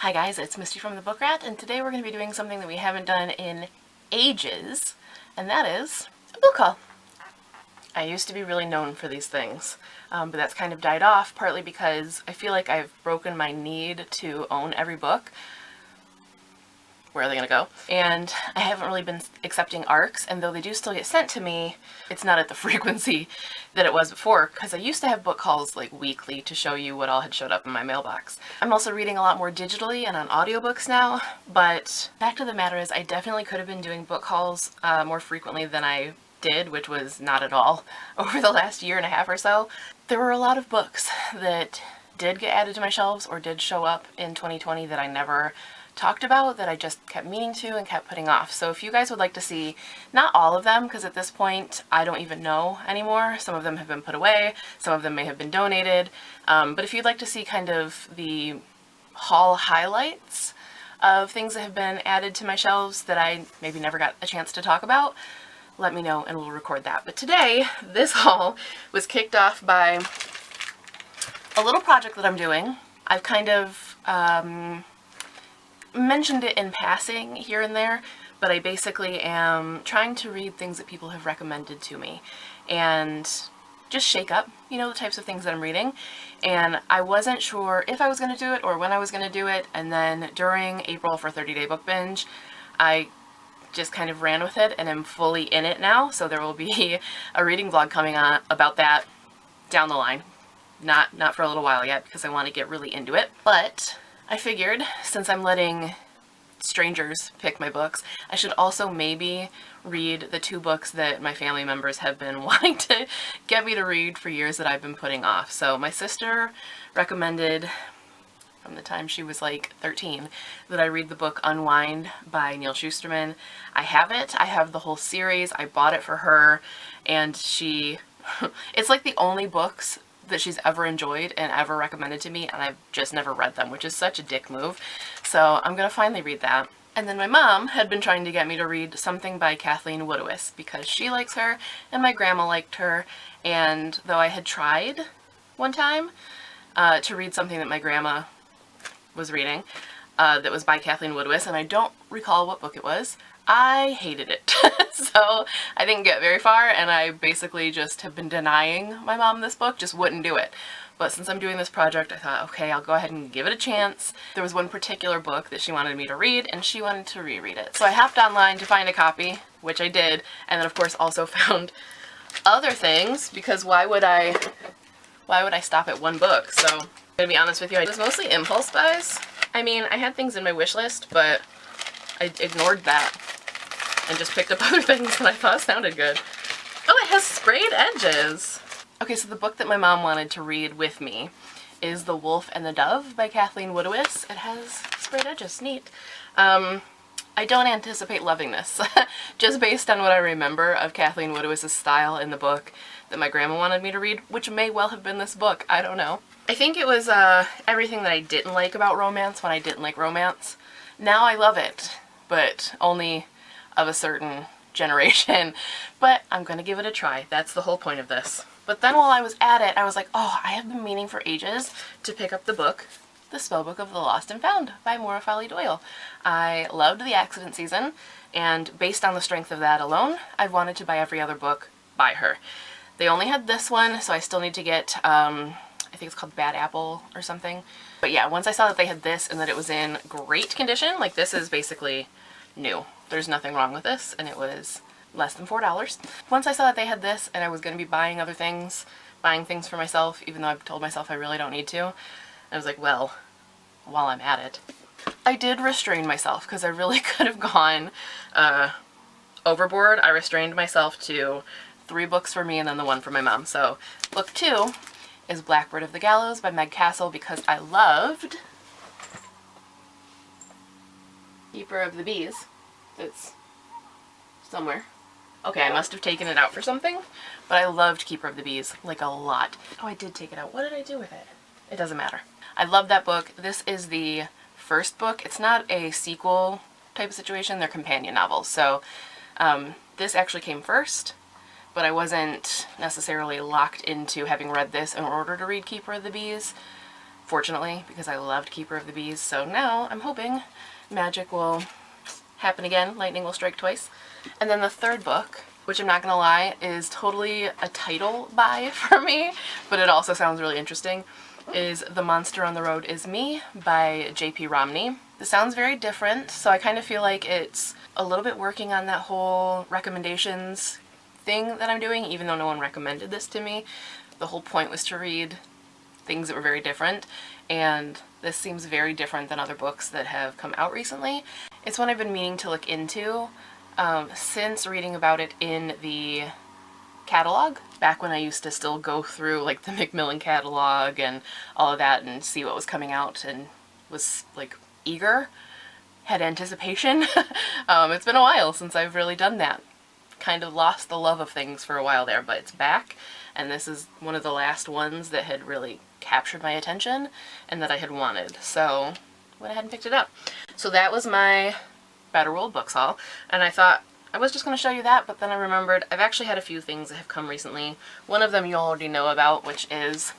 Hi guys, it's Misty from the Book Rat, and today we're going to be doing something that we haven't done in ages, and that is a book haul. I used to be really known for these things, but that's kind of died off, partly because I feel like I've broken my need to own every book. Where are they going to go? And I haven't really been accepting ARCs, and though they do still get sent to me, it's not at the frequency that it was before, because I used to have book hauls like weekly to show you what all had showed up in my mailbox. I'm also reading a lot more digitally and on audiobooks now, but fact of the matter is I definitely could have been doing book hauls more frequently than I did, which was not at all over the last year and a half or so. There were a lot of books that did get added to my shelves or did show up in 2020 that I never talked about, that I just kept meaning to and kept putting off. So if you guys would like to see, not all of them, because at this point I don't even know anymore. Some of them have been put away, some of them may have been donated, but if you'd like to see kind of the haul highlights of things that have been added to my shelves that I maybe never got a chance to talk about, let me know and we'll record that. But today, this haul was kicked off by a little project that I'm doing. I've kind of mentioned it in passing here and there, but I basically am trying to read things that people have recommended to me and just shake up, you know, the types of things that I'm reading. And I wasn't sure if I was going to do it or when I was going to do it, and then during April for 30-day book binge, I just kind of ran with it and am fully in it now, so there will be a reading vlog coming on about that down the line. Not for a little while yet, because I want to get really into it, but I figured, since I'm letting strangers pick my books, I should also maybe read the two books that my family members have been wanting to get me to read for years that I've been putting off. So my sister recommended, from the time she was like 13, that I read the book Unwind by Neal Shusterman. I have it. I have the whole series. I bought it for her, and she... it's like the only books that she's ever enjoyed and ever recommended to me, and I've just never read them, which is such a dick move. So I'm gonna finally read that. And then my mom had been trying to get me to read something by Kathleen Woodiwiss because she likes her and my grandma liked her, and though I had tried one time to read something that my grandma was reading that was by Kathleen Woodiwiss, and I don't recall what book it was, I hated it. So I didn't get very far, and I basically just have been denying my mom this book, just wouldn't do it. But since I'm doing this project, I thought, okay, I'll go ahead and give it a chance. There was one particular book that she wanted me to read, and she wanted to reread it. So I hopped online to find a copy, which I did, and then of course also found other things, because why would I stop at one book? So I'm gonna be honest with you, it was mostly impulse buys. I mean, I had things in my wish list, but I ignored that and just picked up other things that I thought sounded good. Oh, it has sprayed edges! Okay, so the book that my mom wanted to read with me is The Wolf and the Dove by Kathleen Woodiwiss. It has sprayed edges. Neat. I don't anticipate loving this, just based on what I remember of Kathleen Woodowiss's style in the book that my grandma wanted me to read, which may well have been this book. I don't know. I think it was everything that I didn't like about romance when I didn't like romance. Now I love it, but only of a certain generation. But I'm gonna give it a try. That's the whole point of this. But then while I was at it, I was like, oh, I have been meaning for ages to pick up the book, The Spellbook of the Lost and Found by Maura Folly Doyle. I loved The Accident Season, and based on the strength of that alone, I've wanted to buy every other book by her. They only had this one, so I still need to get, I think it's called Bad Apple or something. But yeah, once I saw that they had this and that it was in great condition, like this is basically new. There's nothing wrong with this, and it was less than $4. Once I saw that they had this and I was going to be buying other things, buying things for myself, even though I've told myself I really don't need to, I was like, well, while I'm at it. I did restrain myself because I really could have gone overboard. I restrained myself to 3 books for me and then the one for my mom. So book 2 is Blackbird of the Gallows by Meg Castle because I loved Keeper of the Bees. It's somewhere. Okay, I must have taken it out for something, but I loved Keeper of the Bees, like a lot. Oh, I did take it out. What did I do with it? It doesn't matter. I love that book. This is the first book. It's not a sequel type of situation. They're companion novels. So this actually came first, but I wasn't necessarily locked into having read this in order to read Keeper of the Bees. fortunately, because I loved Keeper of the Bees. So now I'm hoping magic will happen again, lightning will strike twice. And then the third book, which I'm not gonna lie, is totally a title buy for me, but it also sounds really interesting, is The Monster on the Road Is Me by J.P. Romney. This sounds very different, so I kind of feel like it's a little bit working on that whole recommendations thing that I'm doing, even though no one recommended this to me. The whole point was to read things that were very different, and this seems very different than other books that have come out recently. It's one I've been meaning to look into since reading about it in the catalog, back when I used to still go through like the Macmillan catalog and all of that and see what was coming out and was like eager, had anticipation. It's been a while since I've really done that. Kind of lost the love of things for a while there, but it's back, and this is one of the last ones that had really captured my attention and that I had wanted, so went ahead and picked it up. So that was my Better World Books haul, and I thought I was just going to show you that, but then I remembered I've actually had a few things that have come recently. One of them you already know about, which is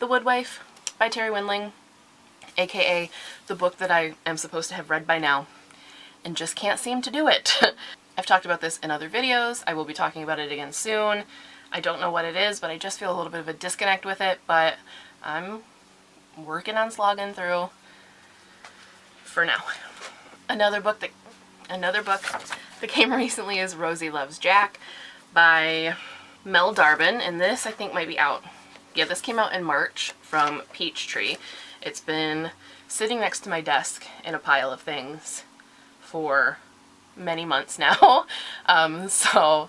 The Woodwife by Terry Wendling, aka the book that I am supposed to have read by now and just can't seem to do it. I've talked about this in other videos. I will be talking about it again soon. I don't know what it is, but I just feel a little bit of a disconnect with it, but I'm working on slogging through for now. Another book that came recently is Rosie Loves Jack by Mel Darbin, and this I think might be out. Yeah, this came out in March from Peachtree. It's been sitting next to my desk in a pile of things for many months now. So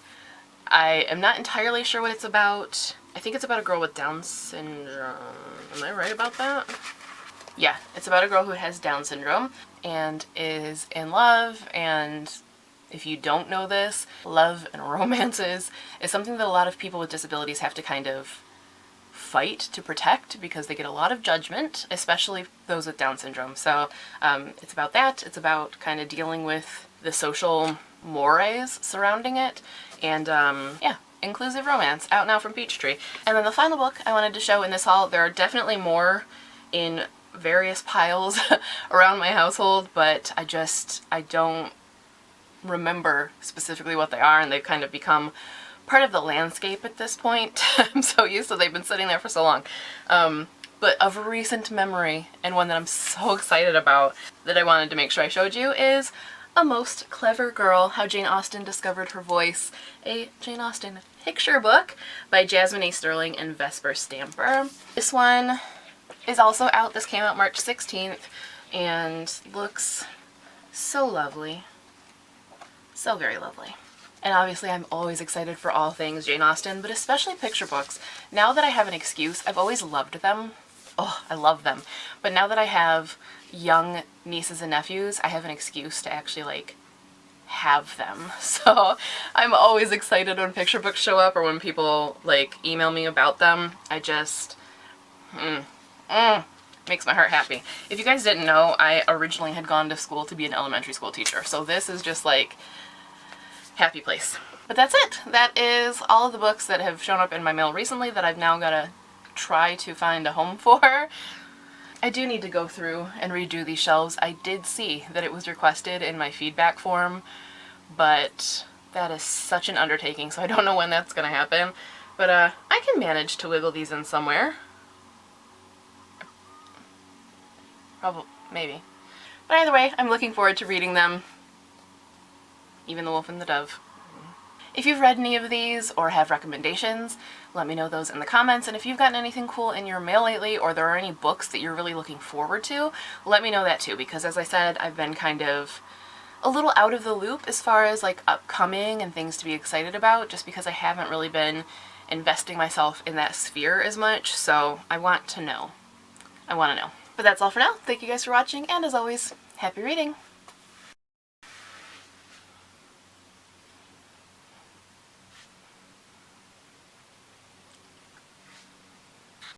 I am not entirely sure what it's about. I think it's about a girl with Down syndrome. Am I right about that? Yeah, it's about a girl who has Down syndrome and is in love, and if you don't know this, love and romances is something that a lot of people with disabilities have to kind of fight to protect because they get a lot of judgment, especially those with Down syndrome. So it's about that. It's about kind of dealing with the social mores surrounding it, and yeah, inclusive romance, out now from Peachtree. And then the final book I wanted to show in this haul, there are definitely more in various piles around my household, but I don't remember specifically what they are, and they've kind of become part of the landscape at this point. I'm so used to they've been sitting there for so long. But of recent memory, and one that I'm so excited about that I wanted to make sure I showed you, is A Most Clever Girl, How Jane Austen Discovered Her Voice, a Jane Austen picture book by Jasmine A. Sterling and Vesper Stamper. This one is also out. This came out March 16th and looks so lovely. So very lovely. And obviously I'm always excited for all things Jane Austen, but especially picture books. Now that I have an excuse, I've always loved them. Oh, I love them. But now that I have young nieces and nephews, I have an excuse to actually like have them. So I'm always excited when picture books show up or when people like email me about them. I just, makes my heart happy. If you guys didn't know, I originally had gone to school to be an elementary school teacher. So this is just like happy place. But that's it. That is all of the books that have shown up in my mail recently that I've now got to try to find a home for. I do need to go through and redo these shelves. I did see that it was requested in my feedback form, but that is such an undertaking, so I don't know when that's going to happen. But I can manage to wiggle these in somewhere. Probably, maybe. But either way, I'm looking forward to reading them. Even the Wolf and the Dove. If you've read any of these or have recommendations, let me know those in the comments. And if you've gotten anything cool in your mail lately, or there are any books that you're really looking forward to, let me know that too, because as I said, I've been kind of a little out of the loop as far as like upcoming and things to be excited about, just because I haven't really been investing myself in that sphere as much. So I want to know. I want to know. But that's all for now. Thank you guys for watching, and as always, happy reading!